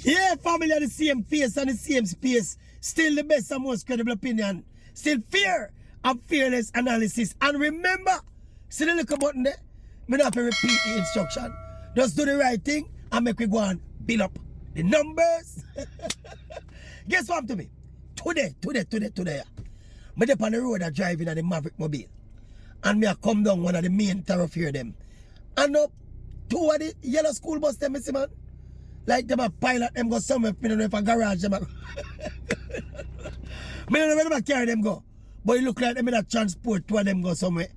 Yeah, family are the same face and the same space. Still the best and most credible opinion. Still fair and fearless analysis. And remember, see the little button there? Me not have to repeat the instruction. Just do the right thing and make we go and build up the numbers. Guess what happened to me? Today. Me up on the road driving at the Maverick Mobile. And me a come down one of the main thoroughfare them. And up two of the yellow school bus them, see man. Like them a pilot them go somewhere, me don't know if a garage them a me don't know where them a carry them go. But it look like them in a transport two of them go somewhere.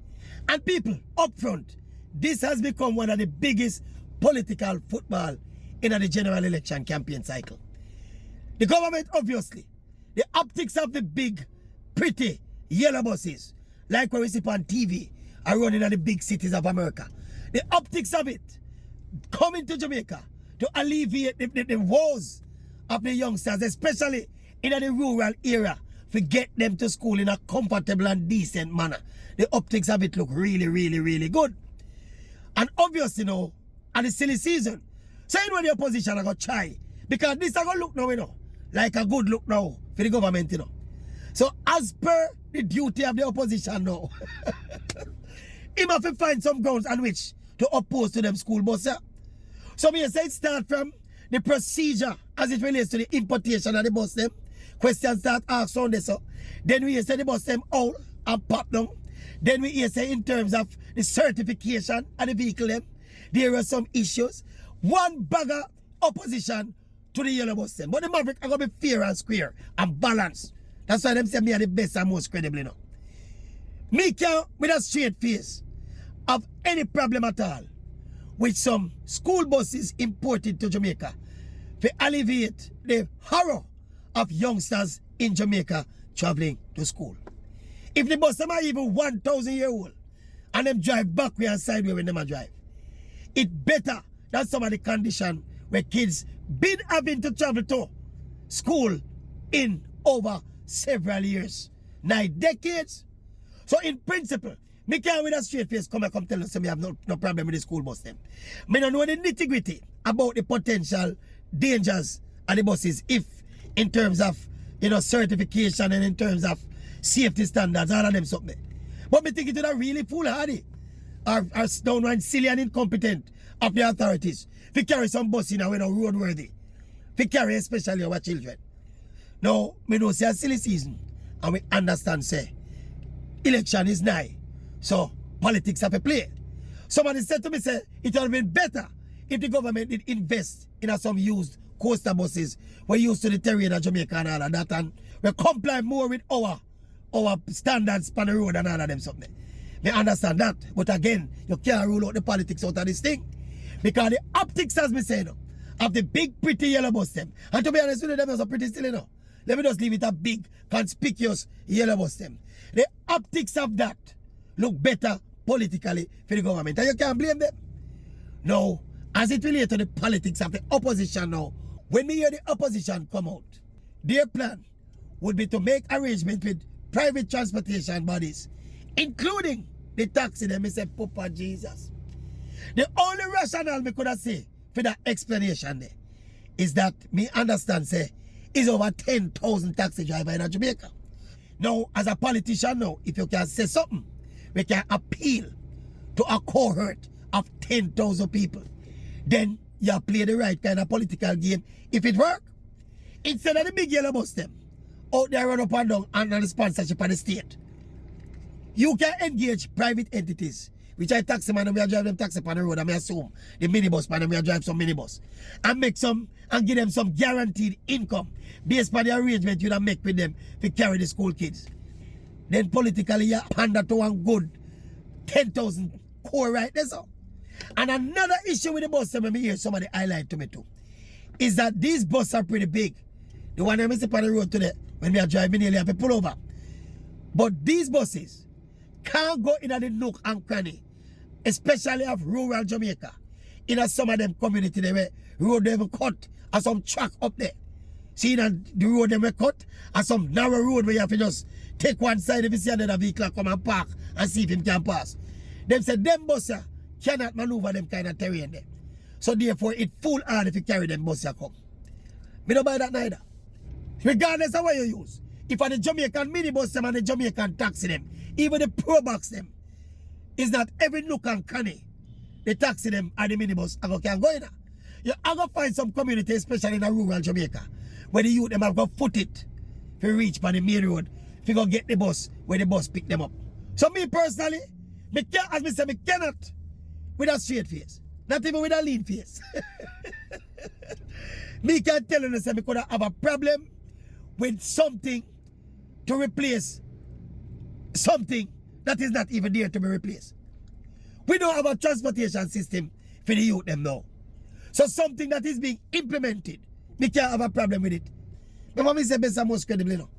And people, up front, this has become one of the biggest political football in the general election campaign cycle. The government, obviously, the optics of the big, pretty, yellow buses, like what we see on TV, are running in the big cities of America. The optics of it, coming to Jamaica, to alleviate the woes of the youngsters, especially in the rural area, to get them to school in a comfortable and decent manner. The optics of it look really good. And obviously, you know, at the silly season, so you know the opposition are going to try, because this is going to look now, you know, like a good look now for the government, you know. So as per the duty of the opposition now, him have to find some grounds on which to oppose to them school buses. So me say it start from the procedure as it relates to the importation of the bus them. Questions start asked on this. So then we say the bus them out and pop down. Then we say in terms of the certification of the vehicle them, there are some issues. One bagger opposition to the yellow bus them. But the Maverick are going to be fair and square and balanced. That's why them say me are the best and most credible, you know. Me can with a straight face have any problem at all with some school buses imported to Jamaica to alleviate the horror of youngsters in Jamaica traveling to school. If the bus them are even 1,000 years old and them drive backward and sideways when them a drive, it better than some of the condition where kids been having to travel to school in over several years, 9 decades. So in principle, me can't with a straight face come tell us me have no problem with the school bus them. Me don't know the nitty-gritty about the potential dangers of the buses, if in terms of, you know, certification and in terms of safety standards, all of them something. But me think it would really foolhardy or downright silly and incompetent of the authorities to carry some bus in a way no roadworthy. To carry especially our children. Now, me know say a silly season and we understand say election is nigh. So politics have a play. Somebody said to me, say, it would have been better if the government did invest in some used coaster buses we're used to the terrain of Jamaica and all of that, and we comply more with our standards on the road and all of them something. Me understand that, but again, you can't rule out the politics out of this thing. Because the optics, as me say, no, of the big pretty yellow bus them, and to be honest with you, them are so pretty still, you know. Let me just leave it a big, conspicuous yellow bus them. The optics of that look better politically for the government, and you can't blame them. Now, as it relates to the politics of the opposition now, when we hear the opposition come out, their plan would be to make arrangements with private transportation bodies, including the taxi them. Me say, Papa Jesus. The only rationale me could have say for that explanation there is that me understand say is over 10,000 taxi drivers in Jamaica. Now, as a politician now, if you can say something, we can appeal to a cohort of 10,000 people. Then you play the right kind of political game if it work. Instead of the big yellow bus them out there run up and down under the sponsorship of the state, you can engage private entities, which I taxi man and we are driving them taxi on the road, and I assume the minibus man and we are driving some minibus, and make some and give them some guaranteed income based on the arrangement you make with them to carry the school kids. Then politically you pander to one good 10,000 core right there. So. And another issue with the bus, let me hear somebody highlight to me too, is that these buses are pretty big. The one I see on the road today, when we are driving here, have to pull over. But these buses can't go in the nook and cranny, especially of rural Jamaica. In some of them community, they were road they were cut and some track up there. See that the road they were cut and some narrow road where you have to just take one side if you see another vehicle come and park and see if him can pass. Them said them buses cannot maneuver them kind of terrain there. So therefore it foolhardy if you carry them buses come. Me don't buy that neither. Regardless of what you use. If I the Jamaican minibus them and the Jamaican taxi them, even the pro box them, is not every nook and cranny. The taxi them and the minibus can go in there. You are going to find some community, especially in a rural Jamaica, where the youth them have got foot it if you reach by the main road, if you go get the bus, where the bus pick them up. So me personally, as me say, me cannot with a straight face. Not even with a lean face. Me can tell you that me could have a problem with something to replace something that is not even there to be replaced. We don't have a transportation system for the youth them now. So something that is being implemented, we can't have a problem with it. Remember me say best and most credible, you know.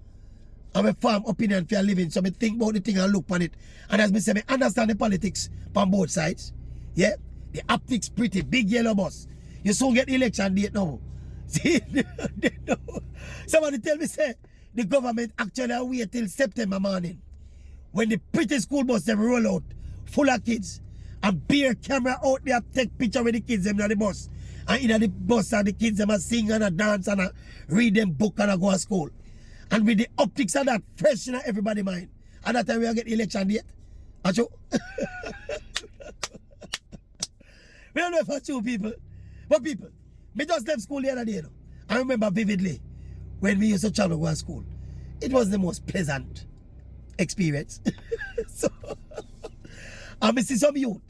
I'm a farm opinion for a living, so I think about the thing and look on it. And as me say, I understand the politics on both sides. Yeah? The optics pretty, big yellow bus. You soon get the election date now. See? Somebody tell me, say, the government actually wait till September morning when the pretty school bus them roll out full of kids and beer camera out there take picture with the kids them in the bus. And in the bus and the kids them a sing and a dance and a read them book and a go to school. And with the optics of that fresh in everybody's mind. And that time we get the election date. Acho? We don't know for two people. But people, me just left school the other day. You know. I remember vividly when we used to travel to school. It was the most pleasant experience. So, and I see some youth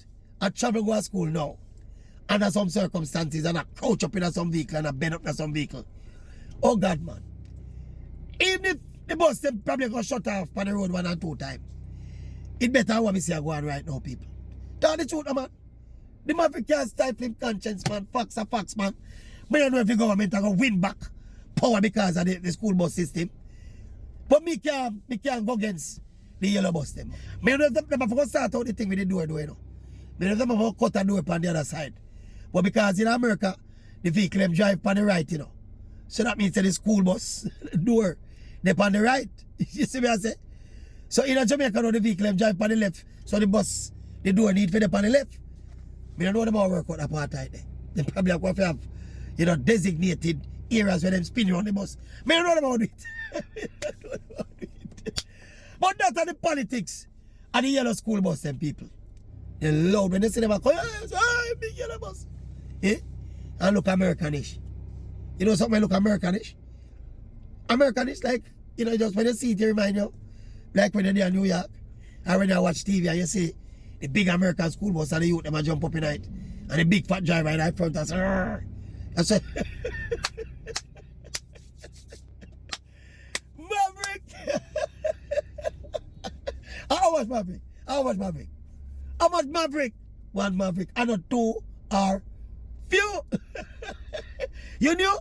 I travel to school now. Under some circumstances and I crouch up in some vehicle and I bend up in some vehicle. Oh God, man. Even if the bus them probably gonna shut off on the road 1 and 2 times, it better what me say I go on right now, people. Tell the truth, man. The Maverick can't stifle conscience, man. Facts are facts, man. I don't know if the government are gonna win back power because of the school bus system. But me can't go against the yellow bus them. I don't know if them have to start out the thing with the door, you know. I don't know if them have to cut a door on the other side. But because in America, the vehicle them drive on the right, you know. So that means that the school bus door, they're on the right. You see what I say? So in Jamaica, the vehicle them drive on the left. So the bus, the door need for them on the left. I don't know them all work out apartheid there. They probably have to have, you know, designated areas where them spin around the bus. I don't know them about it. But that's the politics of the yellow school bus, them people. They're loud when they see them come, hey, big yellow bus. Eh? And look Americanish. You know something look Americanish? Americanish, like, you know, just when you see it, you remind you, like when you're in New York, or when you watch TV and you see the big American school bus and the youth, them a jump up in it, and the big fat driver in front of us, I say, Maverick! How much Maverick? How much Maverick? How much Maverick? One Maverick and a 2 are few. You knew?